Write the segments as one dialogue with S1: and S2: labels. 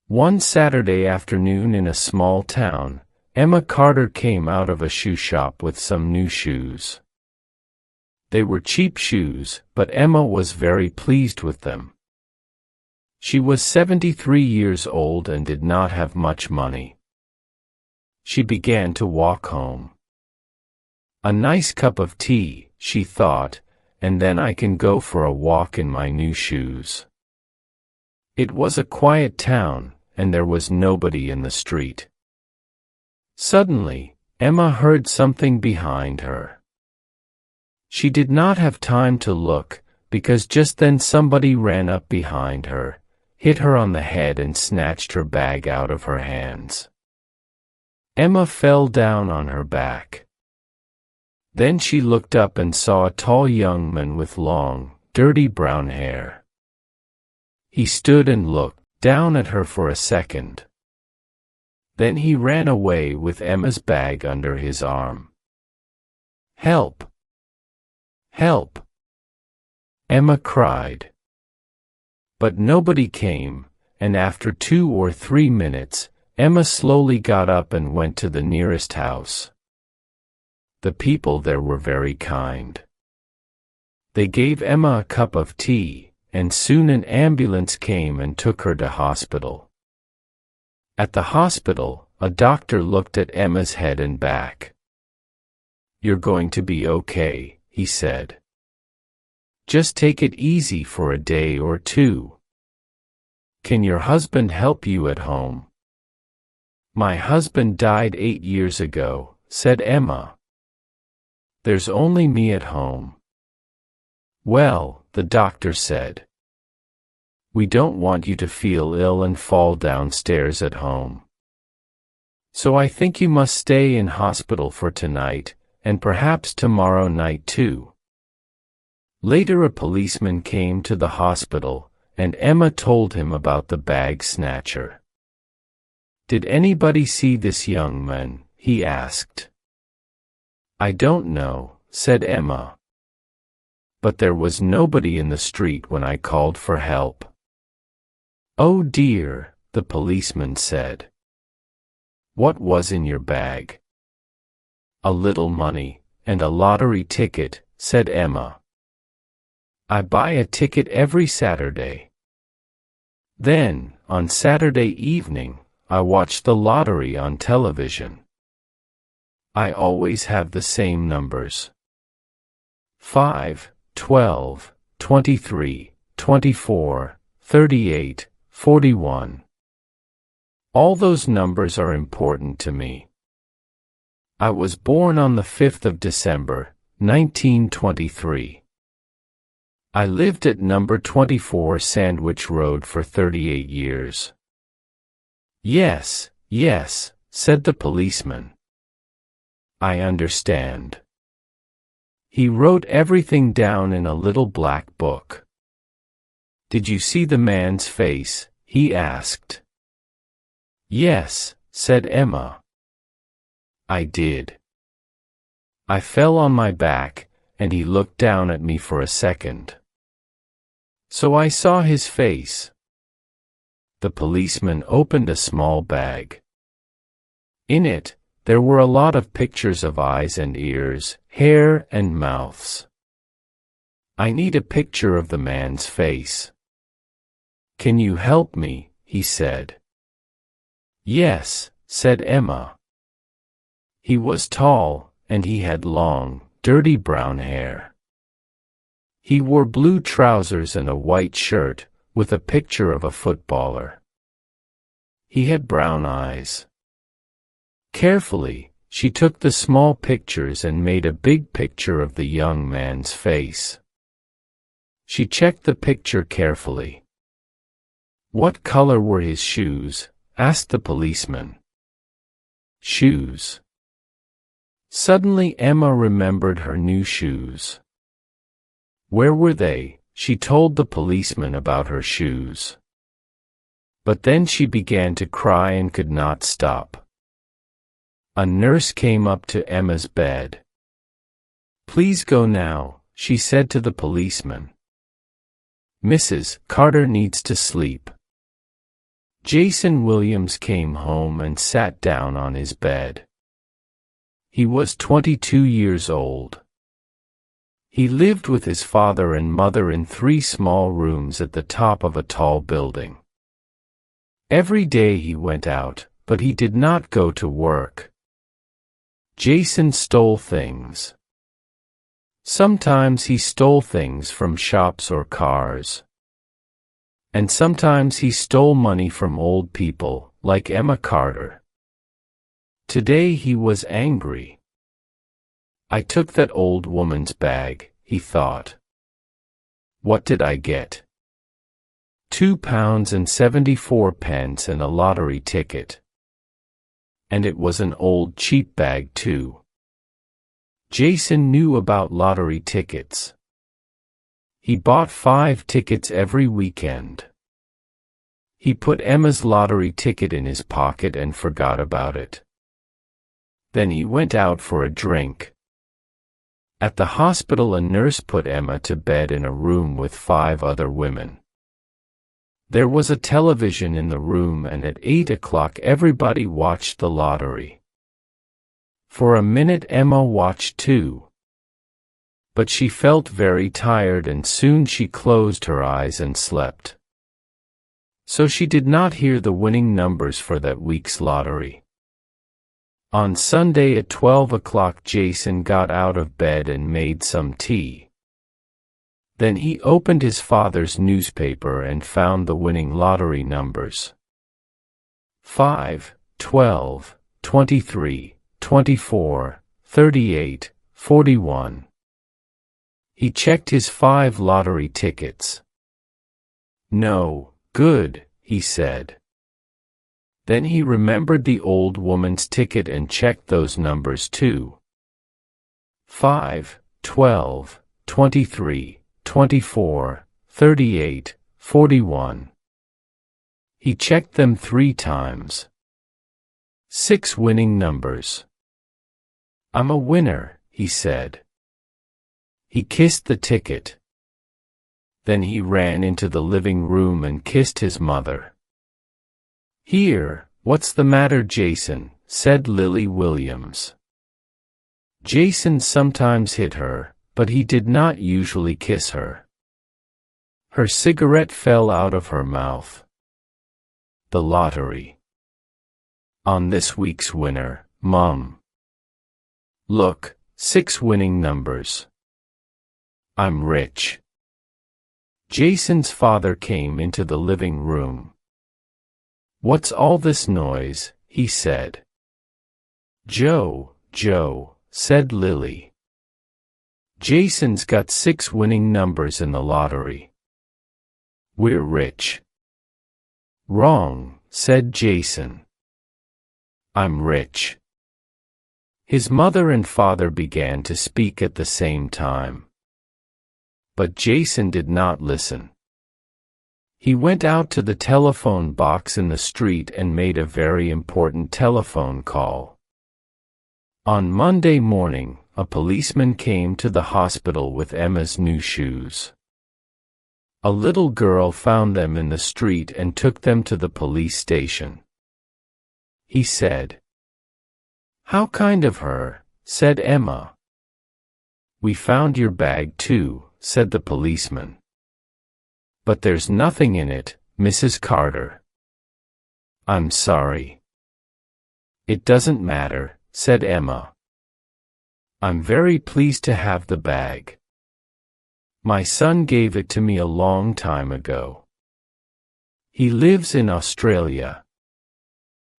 S1: One Saturday afternoon in a small town, Emma Carter came out of a shoe shop with some new shoes. They were cheap shoes, but Emma was very pleased with them. She was 73 years old and did not have much money. She began to walk home. A nice cup of tea, she thought, and then I can go for a walk in my new shoes. It was a quiet town, and there was nobody in the street. Suddenly, Emma heard something behind her. She did not have time to look, because just then somebody ran up behind her, hit her on the head and snatched her bag out of her hands. Emma fell down on her back. Then she looked up and saw a tall young man with long, dirty brown hair. He stood and looked down at her for a second. Then he ran away with Emma's bag under his arm. "Help! Help!" Emma cried. But nobody came, and after 2 or 3 minutes, Emma slowly got up and went to the nearest house. The people there were very kind. They gave Emma a cup of tea, and soon an ambulance came and took her to hospital. At the hospital, a doctor looked at Emma's head and back. "You're going to be okay," he said. "Just take it easy for a day or 2. Can your husband help you at home?" "My husband died 8 years ago," said Emma. "There's only me at home." "Well," the doctor said, "we don't want you to feel ill and fall downstairs at home. So I think you must stay in hospital for tonight, and perhaps tomorrow night too." Later a policeman came to the hospital, and Emma told him about the bag snatcher. "Did anybody see this young man?" he asked. "I don't know," said Emma. "But there was nobody in the street when I called for help." "Oh dear," the policeman said. "What was in your bag?" "A little money, and a lottery ticket," said Emma. "I buy a ticket every Saturday. Then, on Saturday evening, I watch the lottery on television. I always have the same numbers: 5, 12, 23, 24, 38, 41. All those numbers are important to me. I was born on the 5th of December, 1923. I lived at number 24 Sandwich Road for 38 years. "Yes, yes," said the policeman. "I understand." He wrote everything down in a little black book. "Did you see the man's face?" he asked. "Yes," said Emma. "I did. I fell on my back, and he looked down at me for a second. So I saw his face." The policeman opened a small bag. In it, there were a lot of pictures of eyes and ears, hair and mouths. "I need a picture of the man's face. Can you help me?" he said. "Yes," said Emma. He was tall, and he had long, dirty brown hair. He wore blue trousers and a white shirt, with a picture of a footballer. He had brown eyes. Carefully, she took the small pictures and made a big picture of the young man's face. She checked the picture carefully. "What color were his shoes?" asked the policeman. "Shoes." Suddenly Emma remembered her new shoes. Where were they? She told the policeman about her shoes. But then she began to cry and could not stop. A nurse came up to Emma's bed. "Please go now," she said to the policeman. "Mrs. Carter needs to sleep." Jason Williams came home and sat down on his bed. He was 22 years old. He lived with his father and mother in 3 small rooms at the top of a tall building. Every day he went out, but he did not go to work. Jason stole things. Sometimes he stole things from shops or cars. And sometimes he stole money from old people, like Emma Carter. Today he was angry. I took that old woman's bag, he thought. What did I get? £2.74 and a lottery ticket. And it was an old cheap bag too. Jason knew about lottery tickets. He bought 5 tickets every weekend. He put Emma's lottery ticket in his pocket and forgot about it. Then he went out for a drink. At the hospital, a nurse put Emma to bed in a room with 5 other women. There was a television in the room, and at 8 o'clock everybody watched the lottery. For a minute Emma watched too. But she felt very tired and soon she closed her eyes and slept. So she did not hear the winning numbers for that week's lottery. On Sunday at 12 o'clock Jason got out of bed and made some tea. Then he opened his father's newspaper and found the winning lottery numbers. 5, 12, 23, 24, 38, 41. He checked his 5 lottery tickets. No, good, he said. Then he remembered the old woman's ticket and checked those numbers too. 5, 12, 23, 24, 38, 41. He checked them 3 times. 6 winning numbers. I'm a winner, he said. He kissed the ticket. Then he ran into the living room and kissed his mother. Here, what's the matter, Jason? Said Lily Williams. Jason sometimes hit her, but he did not usually kiss her. Her cigarette fell out of her mouth. The lottery. On this week's winner, Mom. Look, 6 winning numbers. I'm rich. Jason's father came into the living room. What's all this noise? He said. Joe, said Lily. Jason's got 6 winning numbers in the lottery. We're rich. Wrong, said Jason. I'm rich. His mother and father began to speak at the same time. But Jason did not listen. He went out to the telephone box in the street and made a very important telephone call. On Monday morning, a policeman came to the hospital with Emma's new shoes. A little girl found them in the street and took them to the police station. He said, "How kind of her," said Emma. "We found your bag too," said the policeman. "But there's nothing in it, Mrs. Carter." "I'm sorry." "It doesn't matter," said Emma. "I'm very pleased to have the bag. My son gave it to me a long time ago. He lives in Australia.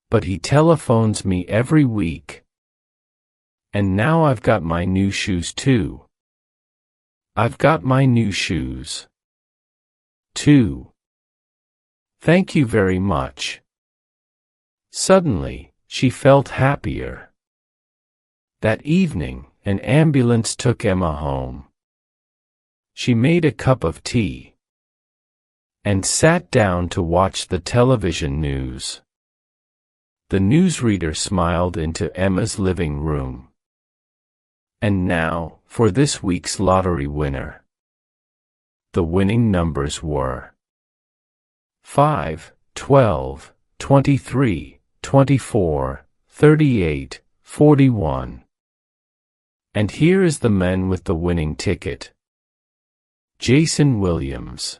S1: But he telephones me every week. And now I've got my new shoes too. I've got my new shoes too. Thank you very much." Suddenly, she felt happier. That evening, an ambulance took Emma home. She made a cup of tea and sat down to watch the television news. The newsreader smiled into Emma's living room. And now, for this week's lottery winner. The winning numbers were 5, 12, 23, 24, 38, 41. And here is the man with the winning ticket. Jason Williams.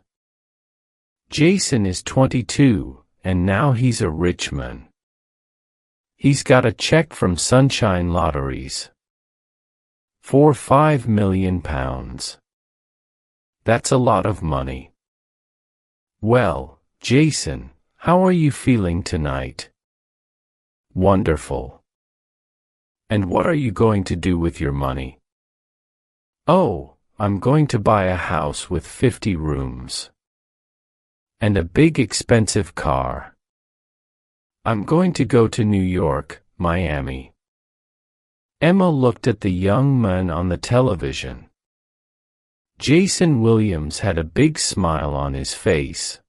S1: Jason is 22, and now he's a rich man. He's got a check from Sunshine Lotteries for £5 million. That's a lot of money. Well, Jason, how are you feeling tonight? Wonderful. And what are you going to do with your money? Oh, I'm going to buy a house with 50 rooms. And a big expensive car. I'm going to go to New York, Miami. Emma looked at the young man on the television. Jason Williams had a big smile on his face.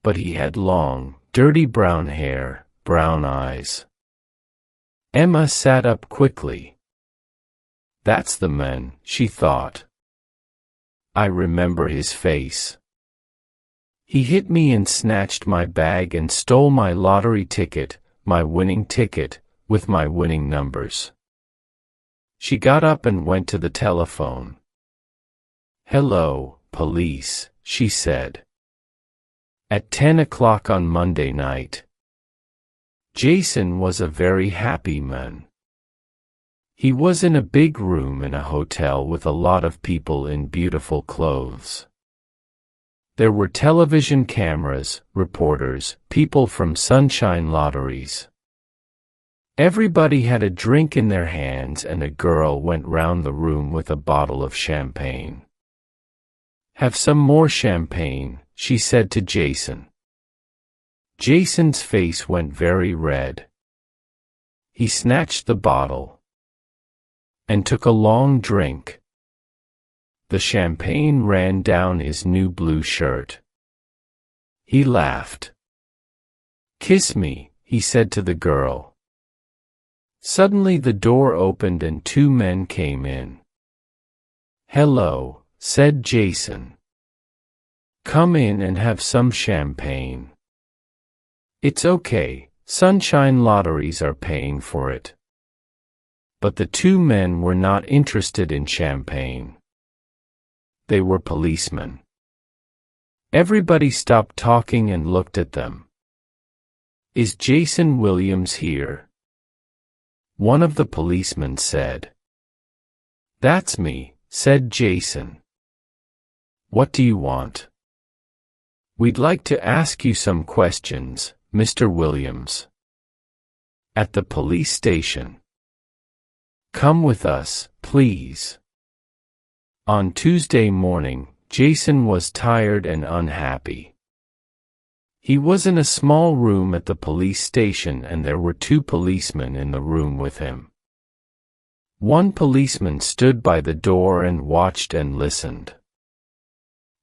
S1: But he had long, dirty brown hair, brown eyes. Emma sat up quickly. That's the man, she thought. I remember his face. He hit me and snatched my bag and stole my lottery ticket, my winning ticket, with my winning numbers. She got up and went to the telephone. Hello, police, she said. At 10 o'clock on Monday night. Jason was a very happy man. He was in a big room in a hotel with a lot of people in beautiful clothes. There were television cameras, reporters, people from Sunshine Lotteries. Everybody had a drink in their hands and a girl went round the room with a bottle of champagne. Have some more champagne, she said to Jason. Jason's face went very red. He snatched the bottle and took a long drink. The champagne ran down his new blue shirt. He laughed. Kiss me, he said to the girl. Suddenly the door opened and two men came in. Hello, said Jason. Come in and have some champagne. It's okay, Sunshine Lotteries are paying for it. But the two men were not interested in champagne. They were policemen. Everybody stopped talking and looked at them. Is Jason Williams here? One of the policemen said. That's me, said Jason. What do you want? We'd like to ask you some questions, Mr. Williams. At the police station. Come with us, please. On Tuesday morning, Jason was tired and unhappy. He was in a small room at the police station and there were two policemen in the room with him. One policeman stood by the door and watched and listened.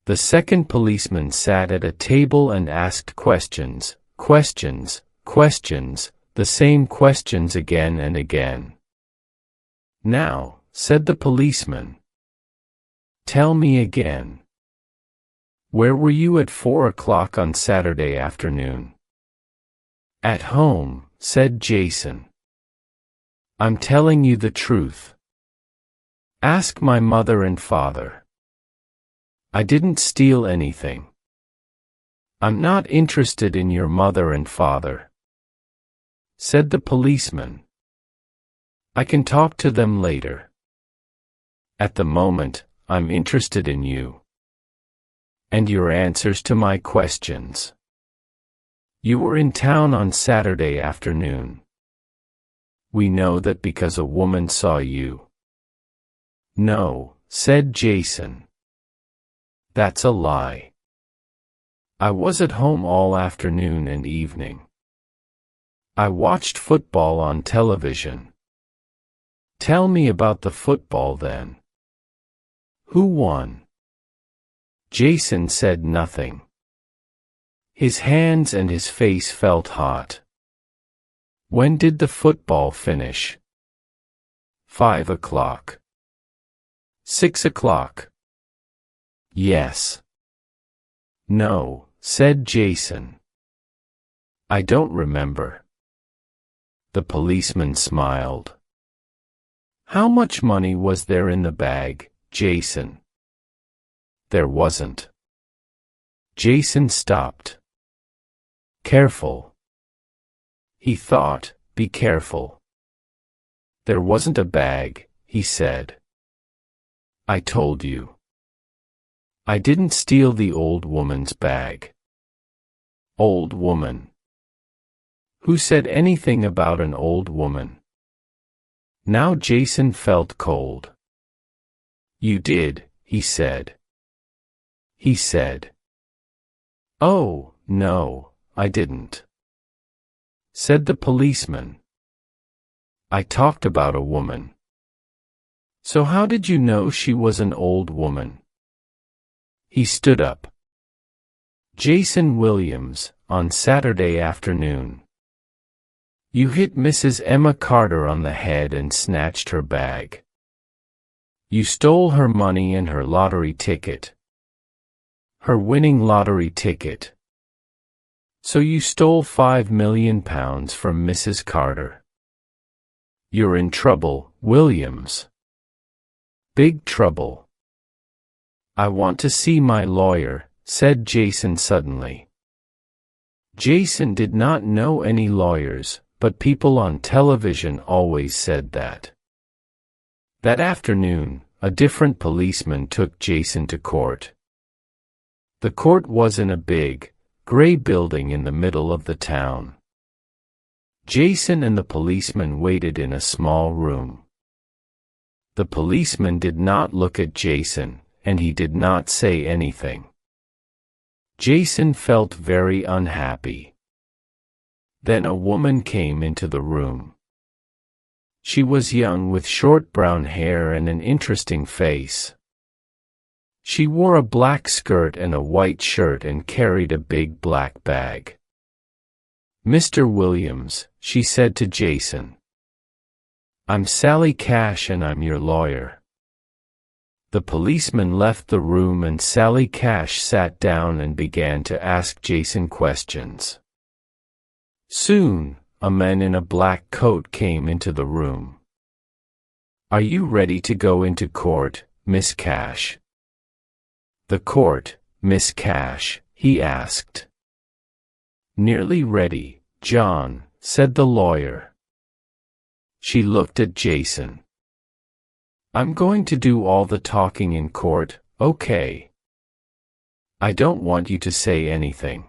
S1: The second policeman sat at a table and asked questions, the same questions again and again. Now, said the policeman. Tell me again. Where were you at 4 o'clock on Saturday afternoon? At home, said Jason. I'm telling you the truth. Ask my mother and father. I didn't steal anything. I'm not interested in your mother and father, said the policeman. I can talk to them later. At the moment, I'm interested in you. And your answers to my questions. You were in town on Saturday afternoon. We know that because a woman saw you. No, said Jason. That's a lie. I was at home all afternoon and evening. I watched football on television. Tell me about the football then. Who won? Jason said nothing. His hands and his face felt hot. When did the football finish? 5 o'clock. 6 o'clock. Yes. No, said Jason. I don't remember. The policeman smiled. How much money was there in the bag, Jason? There wasn't. Jason stopped. Careful. He thought, be careful. There wasn't a bag, he said. I told you. I didn't steal the old woman's bag. Old woman. Who said anything about an old woman? Now Jason felt cold. You did, he said. He said. Oh, no, I didn't. Said the policeman. I talked about a woman. So how did you know she was an old woman? He stood up. Jason Williams, on Saturday afternoon. You hit Mrs. Emma Carter on the head and snatched her bag. You stole her money and her lottery ticket. Her winning lottery ticket. So you stole £5 million from Mrs. Carter. You're in trouble, Williams. Big trouble. I want to see my lawyer, said Jason suddenly. Jason did not know any lawyers, but people on television always said that. That afternoon, a different policeman took Jason to court. The court was in a big, gray building in the middle of the town. Jason and the policeman waited in a small room. The policeman did not look at Jason, and he did not say anything. Jason felt very unhappy. Then a woman came into the room. She was young with short brown hair and an interesting face. She wore a black skirt and a white shirt and carried a big black bag. Mr. Williams, she said to Jason. I'm Sally Cash and I'm your lawyer. The policeman left the room and Sally Cash sat down and began to ask Jason questions. Soon, a man in a black coat came into the room. Are you ready to go into court, Miss Cash? The court, Miss Cash, he asked. Nearly ready, John, said the lawyer. She looked at Jason. I'm going to do all the talking in court, okay? I don't want you to say anything.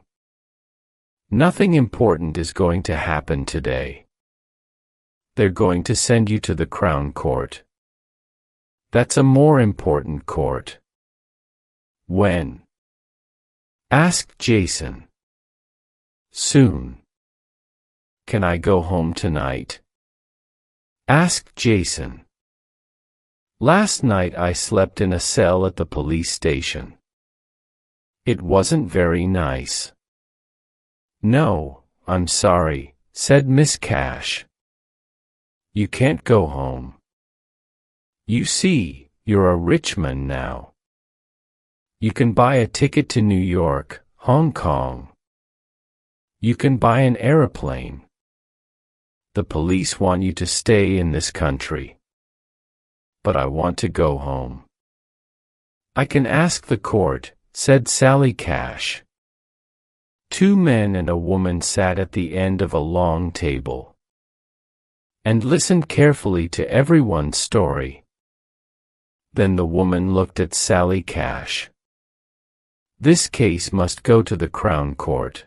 S1: Nothing important is going to happen today. They're going to send you to the Crown Court. That's a more important court. When? Asked Jason. Soon. Can I go home tonight? Asked Jason. Last night I slept in a cell at the police station. It wasn't very nice. No, I'm sorry, said Miss Cash. You can't go home. You see, you're a rich man now. You can buy a ticket to New York, Hong Kong. You can buy an airplane. The police want you to stay in this country. But I want to go home. I can ask the court, said Sally Cash. Two men and a woman sat at the end of a long table and listened carefully to everyone's story. Then the woman looked at Sally Cash. This case must go to the Crown Court,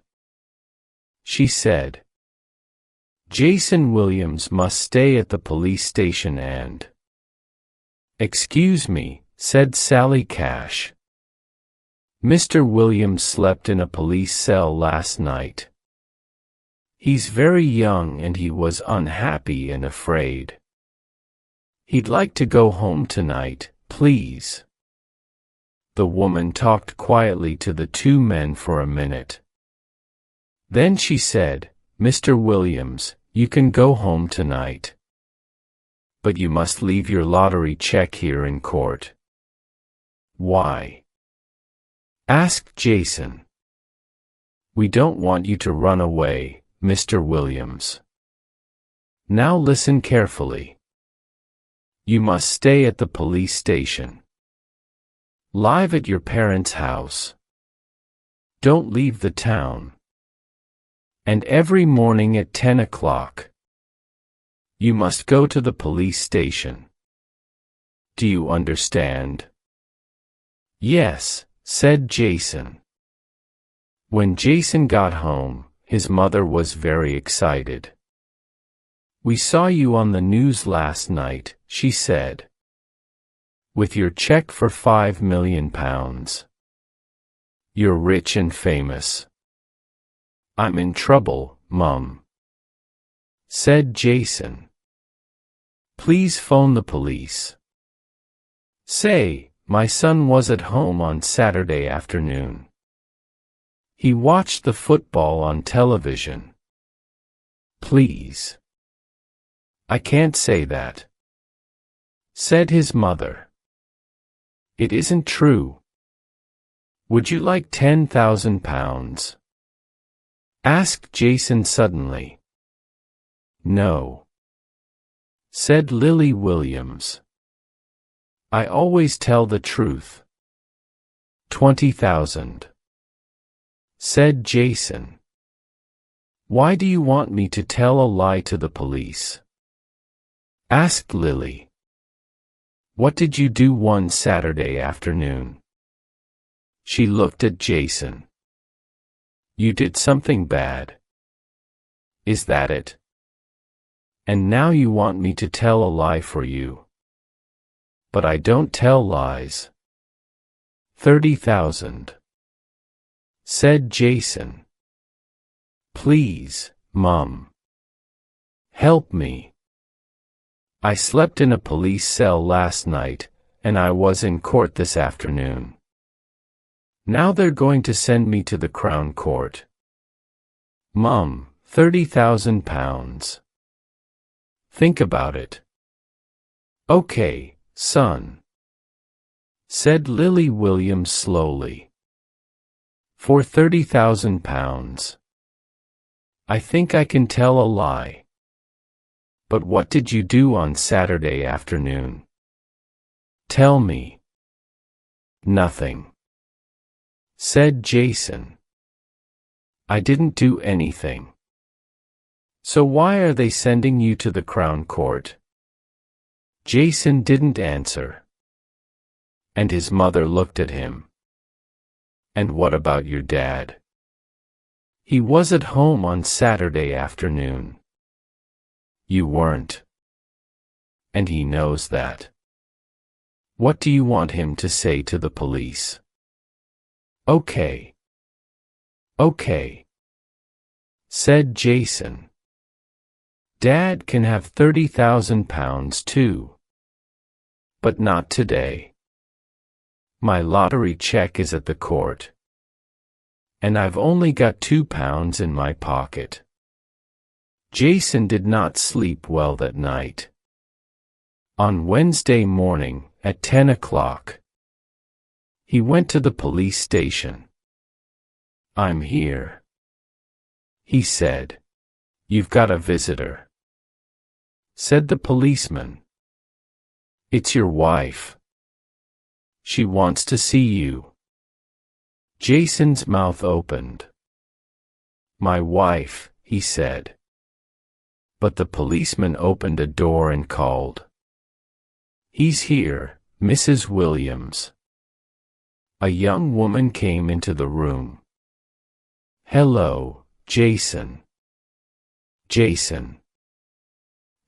S1: she said. Jason Williams must stay at the police station and... Excuse me, said Sally Cash. Mr. Williams slept in a police cell last night. He's very young and he was unhappy and afraid. He'd like to go home tonight, please. The woman talked quietly to the two men for a minute. Then she said, Mr. Williams, you can go home tonight. But you must leave your lottery check here in court. Why? Asked Jason. We don't want you to run away, Mr. Williams. Now listen carefully. You must stay at the police station. Live at your parents' house. Don't leave the town. And every morning at 10 o'clock, you must go to the police station. Do you understand? Yes, said Jason. When Jason got home, his mother was very excited. We saw you on the news last night, she said. With your check for £5 million. You're rich and famous. I'm in trouble, Mum, said Jason. Please phone the police. Say, my son was at home on Saturday afternoon. He watched the football on television. Please. I can't say that, said his mother. It isn't true. Would you like £10,000? Asked Jason suddenly. No, said Lily Williams. I always tell the truth. 20,000, said Jason. Why do you want me to tell a lie to the police? Asked Lily. What did you do one Saturday afternoon? She looked at Jason. You did something bad. Is that it? And now you want me to tell a lie for you. But I don't tell lies. 30,000, said Jason. Please, Mum. Help me. I slept in a police cell last night, and I was in court this afternoon. Now they're going to send me to the Crown Court. Mum, £30,000. Think about it. Okay, son, said Lily Williams slowly. For £30,000. I think I can tell a lie. But what did you do on Saturday afternoon? Tell me. Nothing, said Jason. I didn't do anything. So why are they sending you to the Crown Court? Jason didn't answer. And his mother looked at him. And what about your dad? He was at home on Saturday afternoon. You weren't. And he knows that. What do you want him to say to the police? Okay. Okay, said Jason. Dad can have £30,000 too. But not today. My lottery check is at the court. And I've only got £2 in my pocket. Jason did not sleep well that night. On Wednesday morning, at 10 o'clock, he went to the police station. I'm here, he said. You've got a visitor, said the policeman. It's your wife. She wants to see you. Jason's mouth opened. My wife, he said. But the policeman opened a door and called. He's here, Mrs. Williams. A young woman came into the room. Hello, Jason. Jason.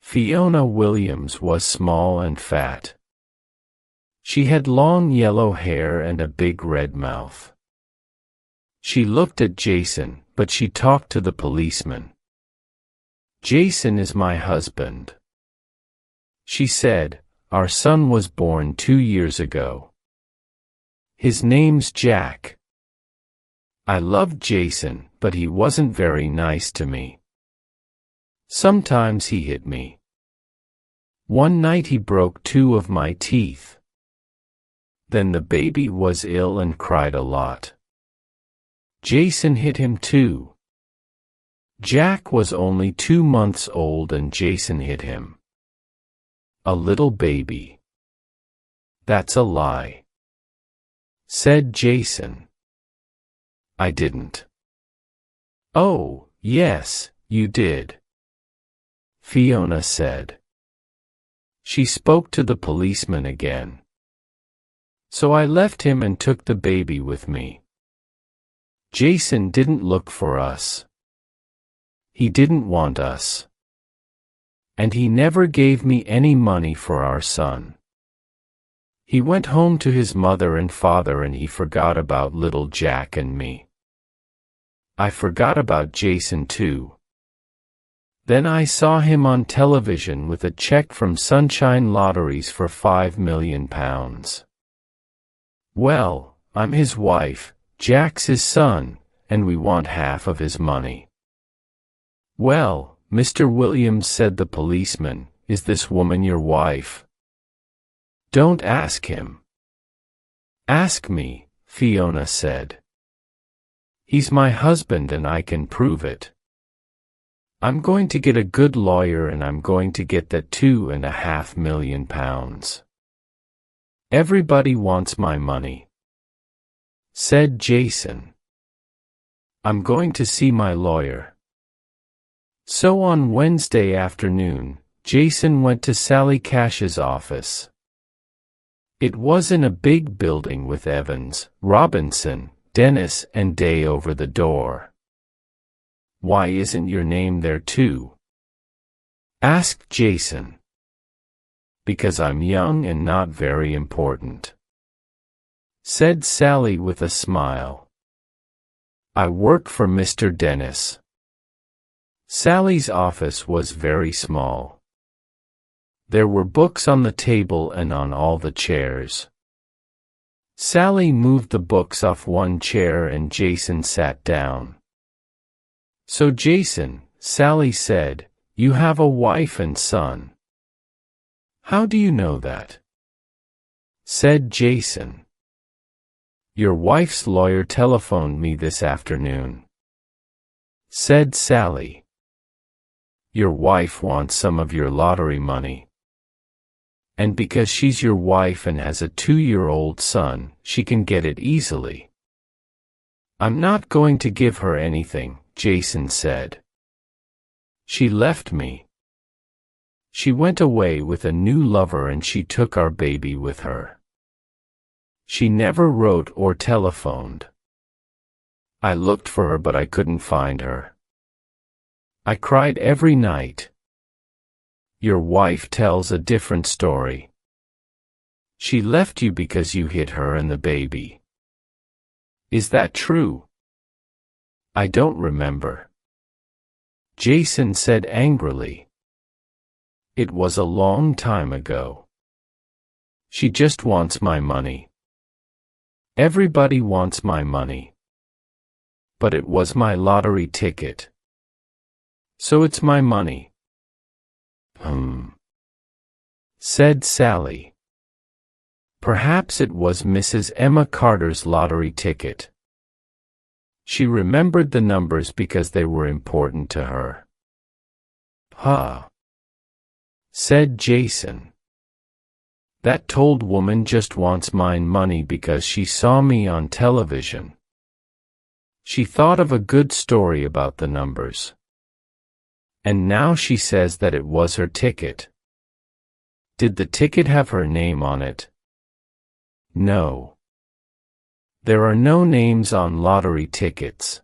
S1: Fiona Williams was small and fat. She had long yellow hair and a big red mouth. She looked at Jason, but she talked to the policeman. Jason is my husband, she said. Our son was born 2 years ago. His name's Jack. I loved Jason, but he wasn't very nice to me. Sometimes he hit me. One night he broke 2 of my teeth. Then the baby was ill and cried a lot. Jason hit him too. Jack was only 2 months old and Jason hit him. A little baby. That's a lie, said Jason. I didn't. Oh, yes, you did, Fiona said. She spoke to the policeman again. So I left him and took the baby with me. Jason didn't look for us. He didn't want us. And he never gave me any money for our son. He went home to his mother and father and he forgot about little Jack and me. I forgot about Jason too. Then I saw him on television with a check from Sunshine Lotteries for £5 million. Well, I'm his wife, Jack's his son, and we want half of his money. Well, Mr. Williams, said the policeman, is this woman your wife? Don't ask him. Ask me, Fiona said. He's my husband and I can prove it. I'm going to get a good lawyer and I'm going to get that £2.5 million. Everybody wants my money, said Jason. I'm going to see my lawyer. So on Wednesday afternoon, Jason went to Sally Cash's office. It was in a big building with Evans, Robinson, Dennis, and Day over the door. Why isn't your name there too? Asked Jason. Because I'm young and not very important, said Sally with a smile. I work for Mr. Dennis. Sally's office was very small. There were books on the table and on all the chairs. Sally moved the books off one chair and Jason sat down. So Jason, Sally said, you have a wife and son. How do you know that? Said Jason. Your wife's lawyer telephoned me this afternoon, said Sally. Your wife wants some of your lottery money. And because she's your wife and has a 2-year-old son, she can get it easily. I'm not going to give her anything, Jason said. She left me. She went away with a new lover and she took our baby with her. She never wrote or telephoned. I looked for her but I couldn't find her. I cried every night. Your wife tells a different story. She left you because you hit her and the baby. Is that true? I don't remember, Jason said angrily. It was a long time ago. She just wants my money. Everybody wants my money. But it was my lottery ticket. So it's my money. Said Sally. Perhaps it was Mrs. Emma Carter's lottery ticket. She remembered the numbers because they were important to her. Said Jason. That old woman just wants my money because she saw me on television. She thought of a good story about the numbers. And now she says that it was her ticket. Did the ticket have her name on it? No. There are no names on lottery tickets.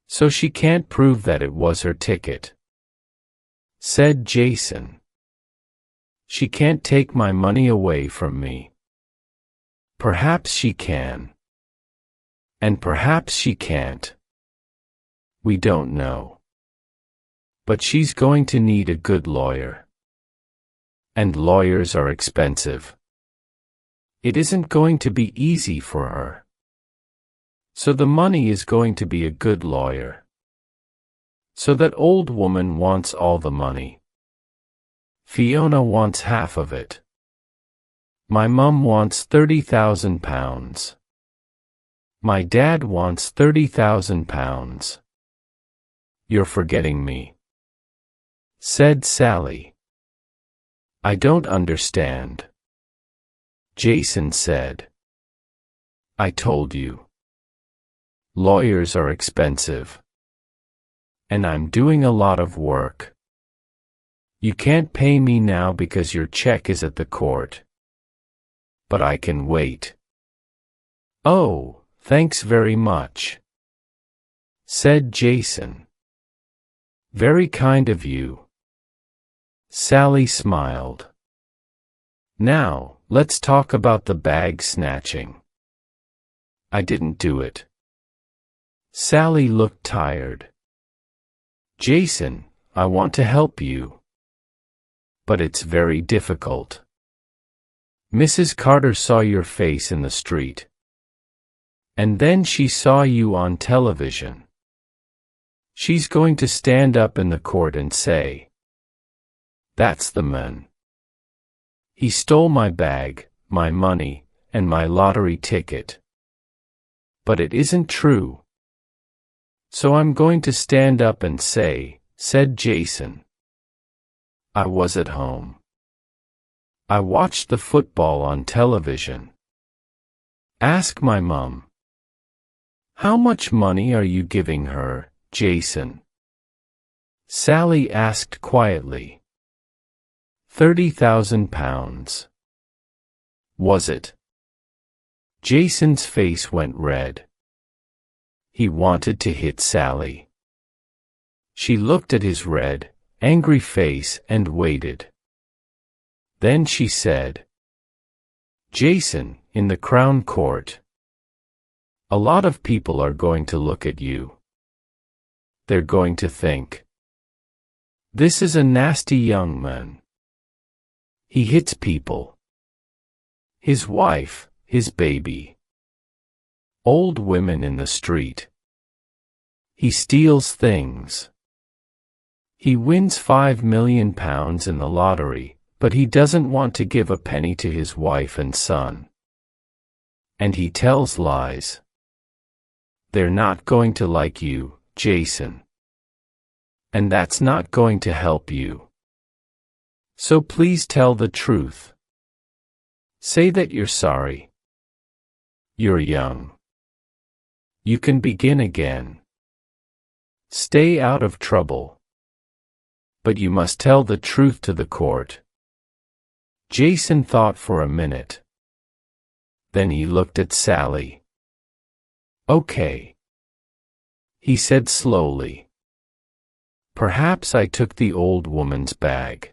S1: So she can't prove that it was her ticket, said Jason. She can't take my money away from me. Perhaps she can. And perhaps she can't. We don't know. But she's going to need a good lawyer. And lawyers are expensive. It isn't going to be easy for her. So the money is going to be a good lawyer. So that old woman wants all the money. Fiona wants half of it. My mum wants £30,000. My dad wants £30,000. "You're forgetting me," said Sally. "I don't understand," Jason said. "I told you. Lawyers are expensive. And I'm doing a lot of work. You can't pay me now because your check is at the court. But I can wait." "Oh, thanks very much," said Jason. "Very kind of you." Sally smiled. "Now, let's talk about the bag snatching." "I didn't do it." Sally looked tired. "Jason, I want to help you. But it's very difficult. Mrs. Carter saw your face in the street. And then she saw you on television. She's going to stand up in the court and say, 'That's the man. He stole my bag, my money, and my lottery ticket.' But it isn't true. So I'm going to stand up and say," said Jason, "I was at home. I watched the football on television. Ask my mom." "How much money are you giving her, Jason?" Sally asked quietly. £30,000. "Was it?" Jason's face went red. He wanted to hit Sally. She looked at his red, angry face and waited. Then she said, "Jason, in the Crown Court, a lot of people are going to look at you. They're going to think, 'This is a nasty young man. He hits people. His wife, his baby. Old women in the street. He steals things. He wins £5 million in the lottery, but he doesn't want to give a penny to his wife and son. And he tells lies. They're not going to like you, Jason. And that's not going to help you. So please tell the truth. Say that you're sorry. You're young. You can begin again. Stay out of trouble. But you must tell the truth to the court." Jason thought for a minute. Then he looked at Sally. "Okay," he said slowly. "Perhaps I took the old woman's bag.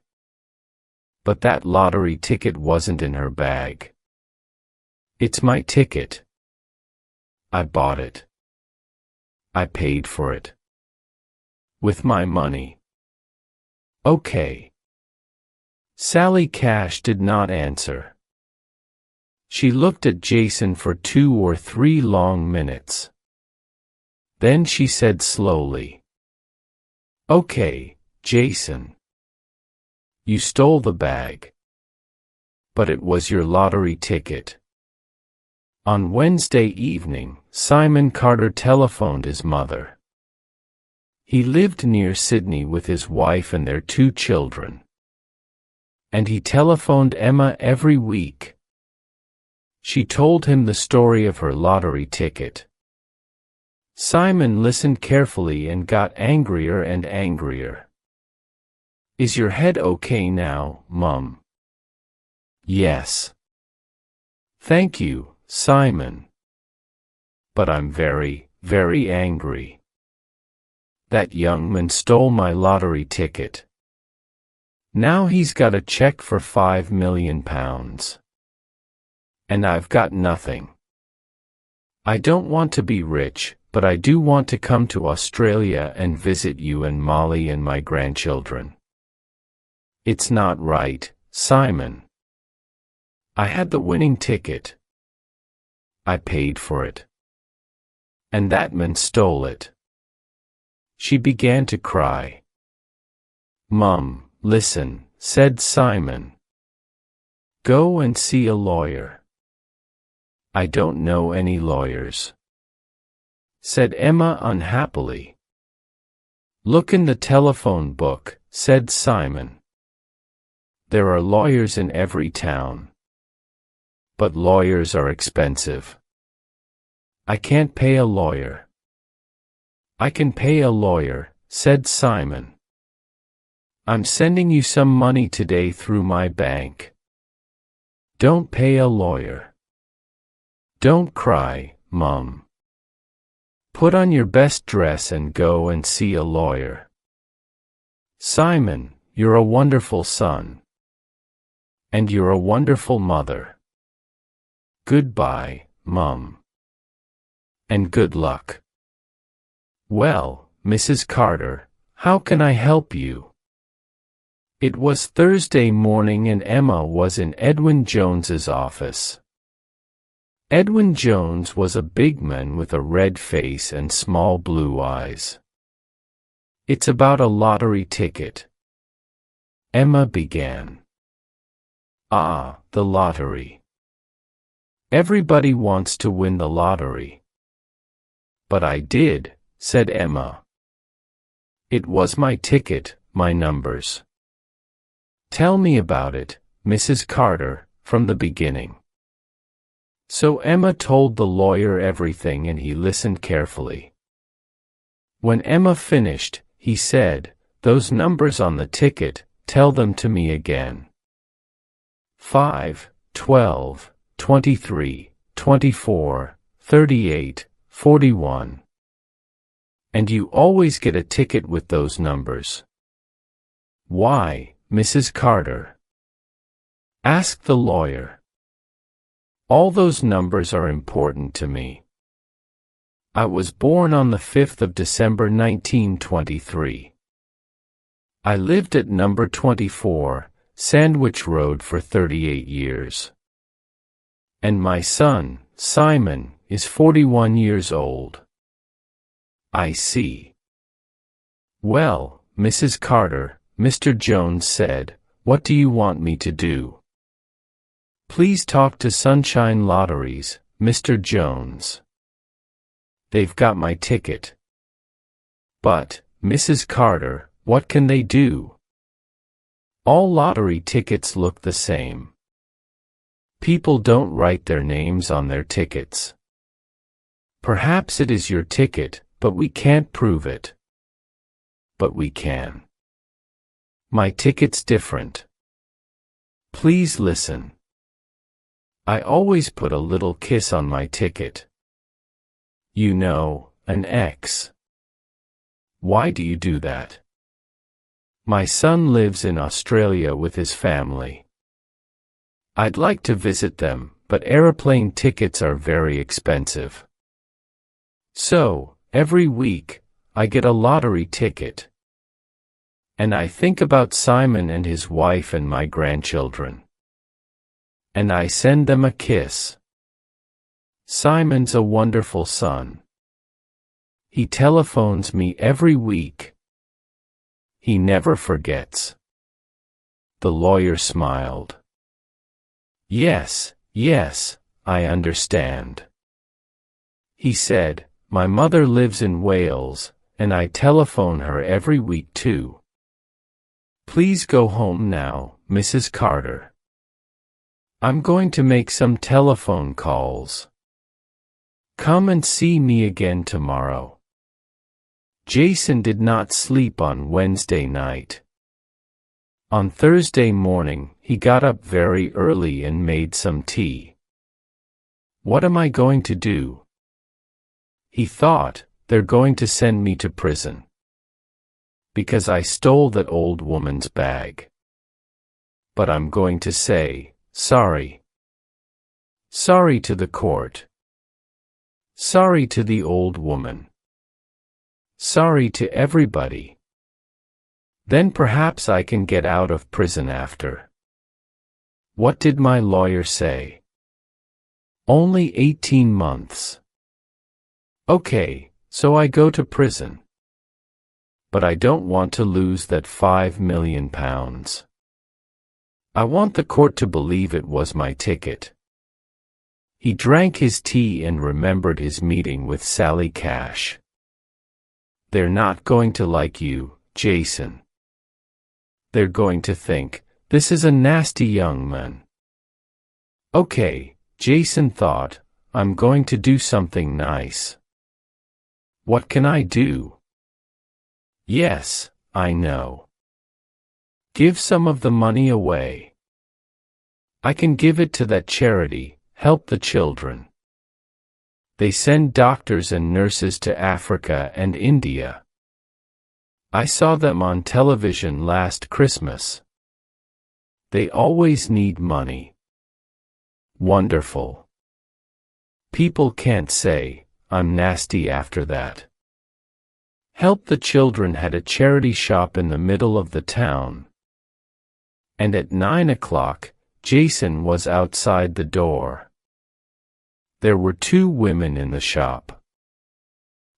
S1: But that lottery ticket wasn't in her bag. It's my ticket. I bought it. I paid for it. With my money. Okay." Sally Cash did not answer. She looked at Jason for 2 or 3 long minutes. Then she said slowly, "Okay, Jason. You stole the bag. But it was your lottery ticket." On Wednesday evening, Simon Carter telephoned his mother. He lived near Sydney with his wife and their 2 children. And he telephoned Emma every week. She told him the story of her lottery ticket. Simon listened carefully and got angrier and angrier. "Is your head okay now, Mum?" "Yes. Thank you, Simon. But I'm very, very angry. That young man stole my lottery ticket. Now he's got a check for £5 million. And I've got nothing. I don't want to be rich, but I do want to come to Australia and visit you and Molly and my grandchildren. It's not right, Simon. I had the winning ticket. I paid for it. And that man stole it." She began to cry. "Mum, listen," said Simon. "Go and see a lawyer." "I don't know any lawyers," said Emma unhappily. Look in the telephone book, said Simon. There are lawyers in every town. But lawyers are expensive. I can't pay a lawyer. I can pay a lawyer, said Simon. I'm sending you some money today through my bank. Don't pay a lawyer. Don't cry, Mum. Put on your best dress and go and see a lawyer. Simon, you're a wonderful son. And you're a wonderful mother. Goodbye, Mum. And good luck. Well, Mrs. Carter, how can I help you? It was Thursday morning and Emma was in Edwin Jones's office. Edwin Jones was a big man with a red face and small blue eyes. It's about a lottery ticket. Emma began. Ah, the lottery. Everybody wants to win the lottery. But I did, said Emma. It was my ticket, my numbers. Tell me about it, Mrs. Carter, from the beginning. So Emma told the lawyer everything and he listened carefully. When Emma finished, he said, "Those numbers on the ticket, tell them to me again. 5, 12, 23, 24, 38, 41. And you always get a ticket with those numbers." "Why, Mrs. Carter?" asked the lawyer. "All those numbers are important to me. I was born on the 5th of December 1923. I lived at number 24, Sandwich Road for 38 years. And my son, Simon, is 41 years old." "I see. Well, Mrs. Carter," Mr. Jones said, "what do you want me to do?" "Please talk to Sunshine Lotteries, Mr. Jones. They've got my ticket." "But, Mrs. Carter, what can they do?" "All lottery tickets look the same. People don't write their names on their tickets. Perhaps it is your ticket, but we can't prove it." "But we can. My ticket's different. Please listen. I always put a little kiss on my ticket. You know, an X. Why do you do that? My son lives in Australia with his family. I'd like to visit them, but aeroplane tickets are very expensive. So, every week, I get a lottery ticket. And I think about Simon and his wife and my grandchildren. And I send them a kiss. Simon's a wonderful son. He telephones me every week. He never forgets." The lawyer smiled. Yes, I understand. He said, "My mother lives in Wales, and I telephone her every week too. Please go home now, Mrs. Carter. I'm going to make some telephone calls. Come and see me again tomorrow." Jason did not sleep on Wednesday night. On Thursday morning, he got up very early and made some tea. What am I going to do? He thought, they're going to send me to prison. Because I stole that old woman's bag. But I'm going to say, sorry. Sorry to the court. Sorry to the old woman. Sorry to everybody. Then perhaps I can get out of prison after. What did my lawyer say? Only 18 months. Okay, so I go to prison. But I don't want to lose that £5 million. I want the court to believe it was my ticket. He drank his tea and remembered his meeting with Sally Cash. They're not going to like you, Jason. They're going to think, this is a nasty young man. Okay, Jason thought, I'm going to do something nice. What can I do? Yes, I know. Give some of the money away. I can give it to that charity, help the children. They send doctors and nurses to Africa and India. I saw them on television last Christmas. They always need money. Wonderful. People can't say, I'm nasty after that. Help the Children had a charity shop in the middle of the town. And at 9 o'clock, Jason was outside the door. There were 2 women in the shop.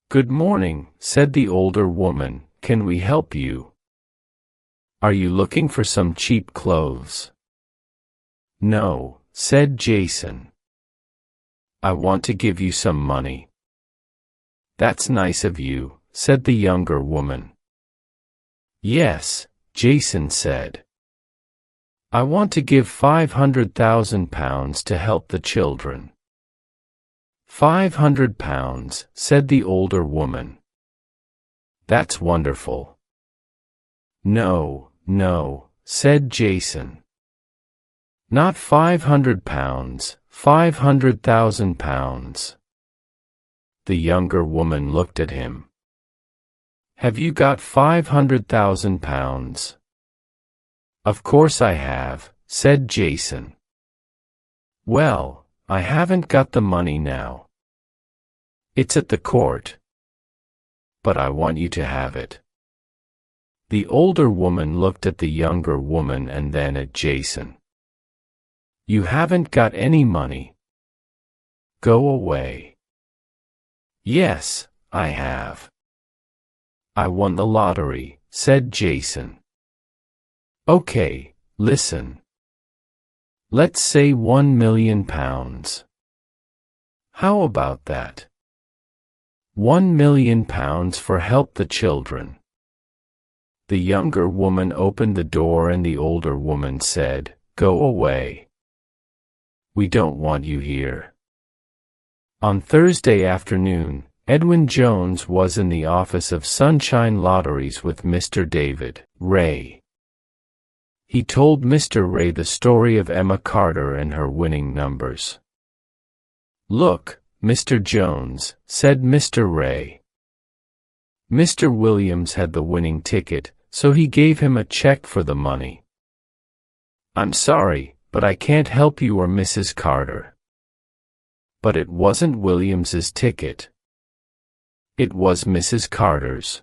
S1: Good morning, said the older woman, can we help you? Are you looking for some cheap clothes? No, said Jason. I want to give you some money. That's nice of you, said the younger woman. Yes, Jason said. I want to give £500,000 to help the children. £500, said the older woman. That's wonderful. No, said Jason. Not £500, £500,000. The younger woman looked at him. Have you got £500,000? Of course I have, said Jason. Well, I haven't got the money now. It's at the court. But I want you to have it. The older woman looked at the younger woman and then at Jason. You haven't got any money. Go away. Yes, I have. I won the lottery, said Jason. Okay, listen. Let's say £1 million. How about that? £1 million for help the children. The younger woman opened the door and the older woman said, Go away. We don't want you here. On Thursday afternoon, Edwin Jones was in the office of Sunshine Lotteries with Mr. David Ray. He told Mr. Ray the story of Emma Carter and her winning numbers. Look, Mr. Jones, said Mr. Ray. Mr. Williams had the winning ticket, so he gave him a check for the money. I'm sorry, but I can't help you or Mrs. Carter. But it wasn't Williams's ticket. It was Mrs. Carter's.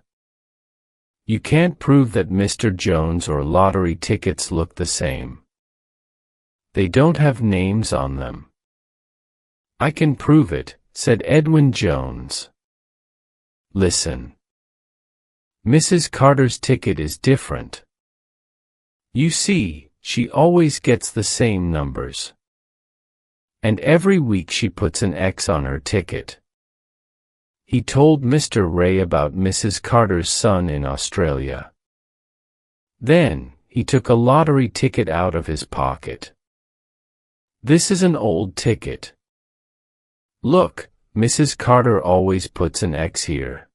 S1: You can't prove that Mr. Jones or lottery tickets look the same. They don't have names on them. I can prove it, said Edwin Jones. Listen. Mrs. Carter's ticket is different. You see, she always gets the same numbers. And every week she puts an X on her ticket. He told Mr. Ray about Mrs. Carter's son in Australia. Then, he took a lottery ticket out of his pocket. This is an old ticket. Look, Mrs. Carter always puts an X here.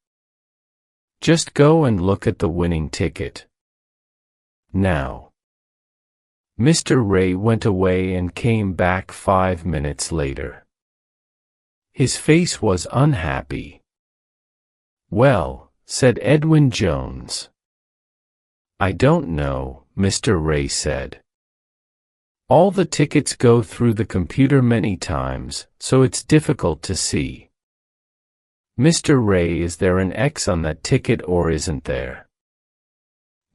S1: Just go and look at the winning ticket. Now. Mr. Ray went away and came back 5 minutes later. His face was unhappy. Well, said Edwin Jones. I don't know, Mr. Ray said. All the tickets go through the computer many times, so it's difficult to see. Mr. Ray, is there an X on that ticket or isn't there?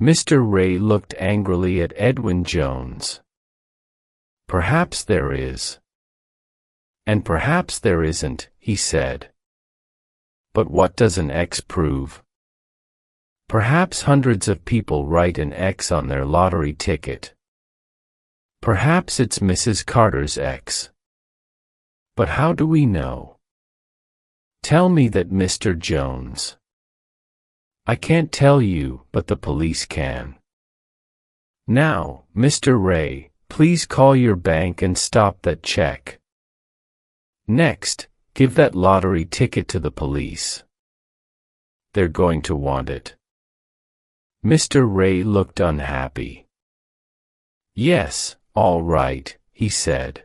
S1: Mr. Ray looked angrily at Edwin Jones. Perhaps there is. And perhaps there isn't, he said. But what does an X prove? Perhaps hundreds of people write an X on their lottery ticket. Perhaps it's Mrs. Carter's X. But how do we know? Tell me that, Mr. Jones. I can't tell you, but the police can. Now, Mr. Ray, please call your bank and stop that check. Next, give that lottery ticket to the police. They're going to want it. Mr. Ray looked unhappy. Yes, all right, he said.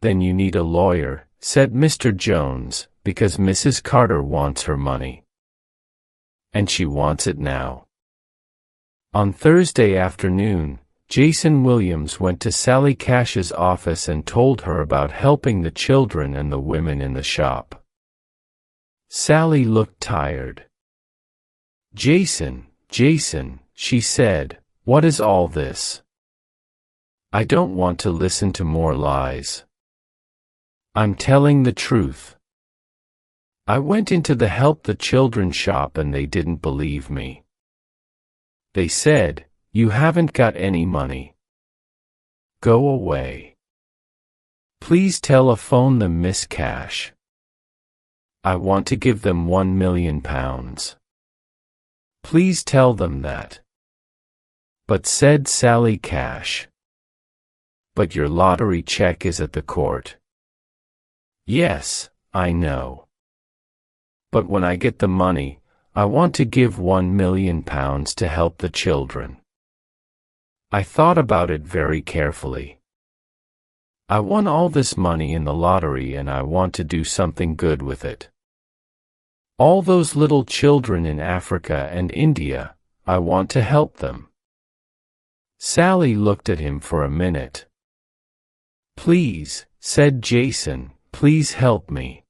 S1: Then you need a lawyer, said Mr. Jones, because Mrs. Carter wants her money. And she wants it now. On Thursday afternoon, Jason Williams went to Sally Cash's office and told her about helping the children and the women in the shop. Sally looked tired. Jason, she said, what is all this? I don't want to listen to more lies. I'm telling the truth. I went into the Help the Children shop and they didn't believe me. They said, you haven't got any money. Go away. Please telephone them, Miss Cash. I want to give them £1 million. Please tell them that. But said Sally Cash. But your lottery check is at the court. Yes, I know. But when I get the money, I want to give £1 million to help the children. I thought about it very carefully. I won all this money in the lottery and I want to do something good with it. All those little children in Africa and India, I want to help them. Sally looked at him for a minute. Please, said Jason, please help me.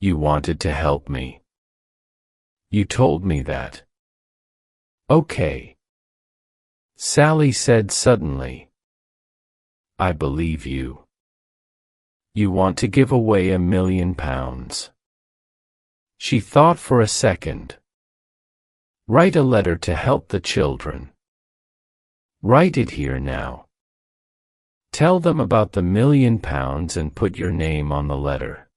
S1: You wanted to help me. You told me that. Okay. Sally said suddenly. I believe you. You want to give away £1 million. She thought for a second. Write a letter to help the children. Write it here now. Tell them about the £1 million and put your name on the letter.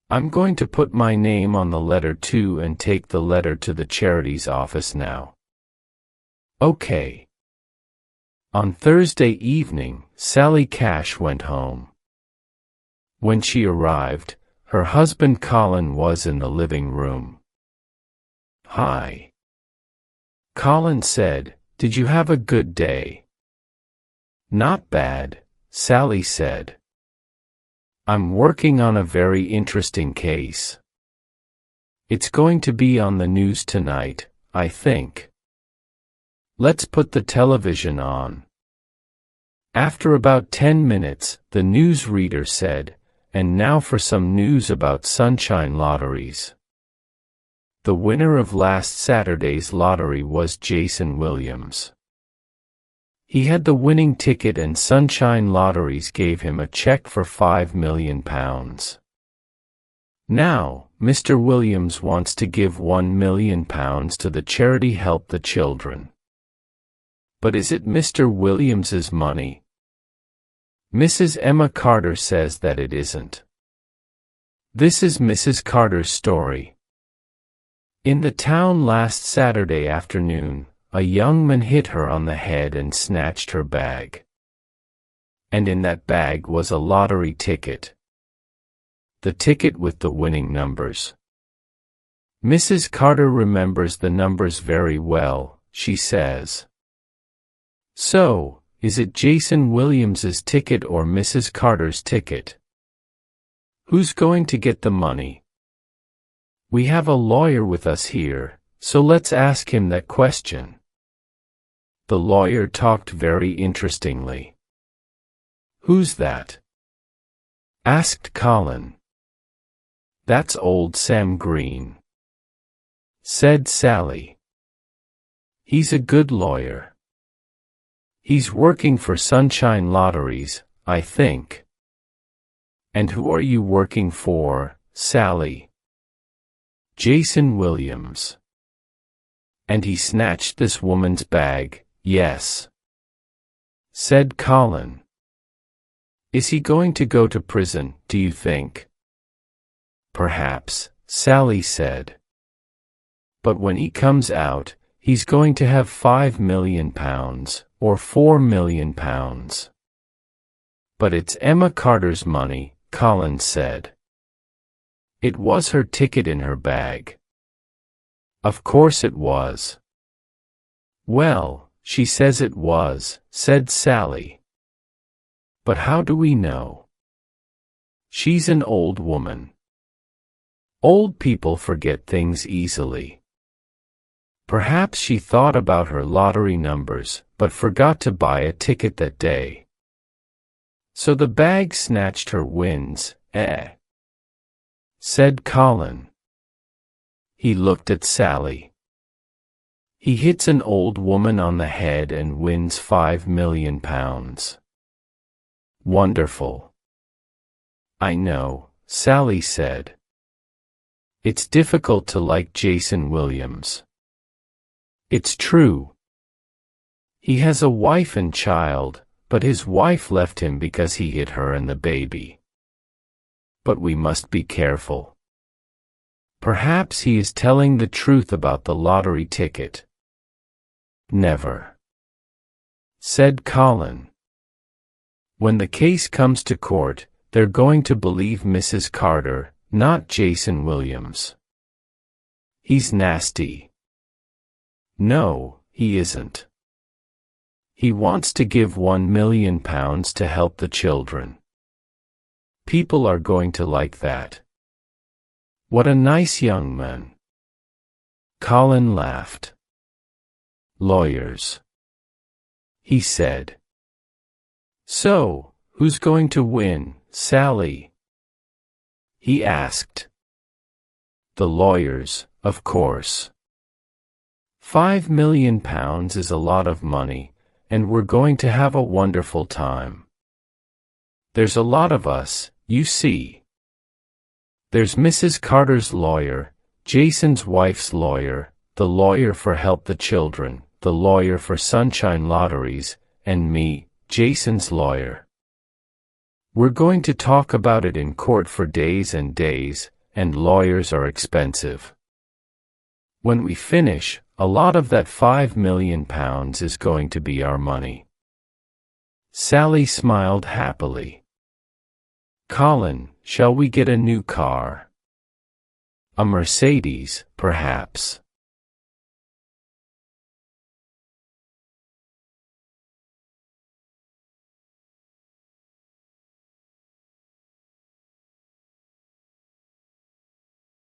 S1: I'm going to put my name on the letter too and take the letter to the charity's office now. Okay. On Thursday evening, Sally Cash went home. When she arrived, her husband Colin was in the living room. Hi. Colin said, did you have a good day? Not bad, Sally said. I'm working on a very interesting case. It's going to be on the news tonight, I think. Let's put the television on. After about 10 minutes, the newsreader said, and now for some news about sunshine lotteries. The winner of last Saturday's lottery was Jason Williams. He had the winning ticket and Sunshine Lotteries gave him a check for £5 million. Now, Mr. Williams wants to give £1 million to the charity Help the Children. But is it Mr. Williams's money? Mrs. Emma Carter says that it isn't. This is Mrs. Carter's story. In the town last Saturday afternoon, a young man hit her on the head and snatched her bag. And in that bag was a lottery ticket. The ticket with the winning numbers. Mrs. Carter remembers the numbers very well, she says. So, is it Jason Williams's ticket or Mrs. Carter's ticket? Who's going to get the money? We have a lawyer with us here, so let's ask him that question. The lawyer talked very interestingly. Who's that? Asked Colin. That's old Sam Green, said Sally. He's a good lawyer. He's working for Sunshine Lotteries, I think. And who are you working for, Sally? Jason Williams. And he snatched this woman's bag, yes, said Colin. Is he going to go to prison, do you think? Perhaps, Sally said. But when he comes out, he's going to have £5 million, or £4 million. But it's Emma Carter's money, Colin said. It was her ticket in her bag. Of course it was. Well, she says it was, said Sally. But how do we know? She's an old woman. Old people forget things easily. Perhaps she thought about her lottery numbers, but forgot to buy a ticket that day. So the bag snatched her wins, said Colin. He looked at Sally. He hits an old woman on the head and wins £5 million. Wonderful. I know, Sally said. It's difficult to like Jason Williams. It's true. He has a wife and child, but his wife left him because he hit her and the baby. But we must be careful. Perhaps he is telling the truth about the lottery ticket. Never. Said Colin. When the case comes to court, they're going to believe Mrs. Carter, not Jason Williams. He's nasty. No, he isn't. He wants to give £1 million to help the children. People are going to like that. What a nice young man. Colin laughed. Lawyers. He said. So, who's going to win, Sally? He asked. The lawyers, of course. £5 million is a lot of money, and we're going to have a wonderful time. There's a lot of us, you see. There's Mrs. Carter's lawyer, Jason's wife's lawyer, the lawyer for Help the Children, the lawyer for Sunshine Lotteries, and me, Jason's lawyer. We're going to talk about it in court for days and days, and lawyers are expensive. When we finish, a lot of that £5 million is going to be our money. Sally smiled happily. Colin, shall we get a new car? A Mercedes, perhaps.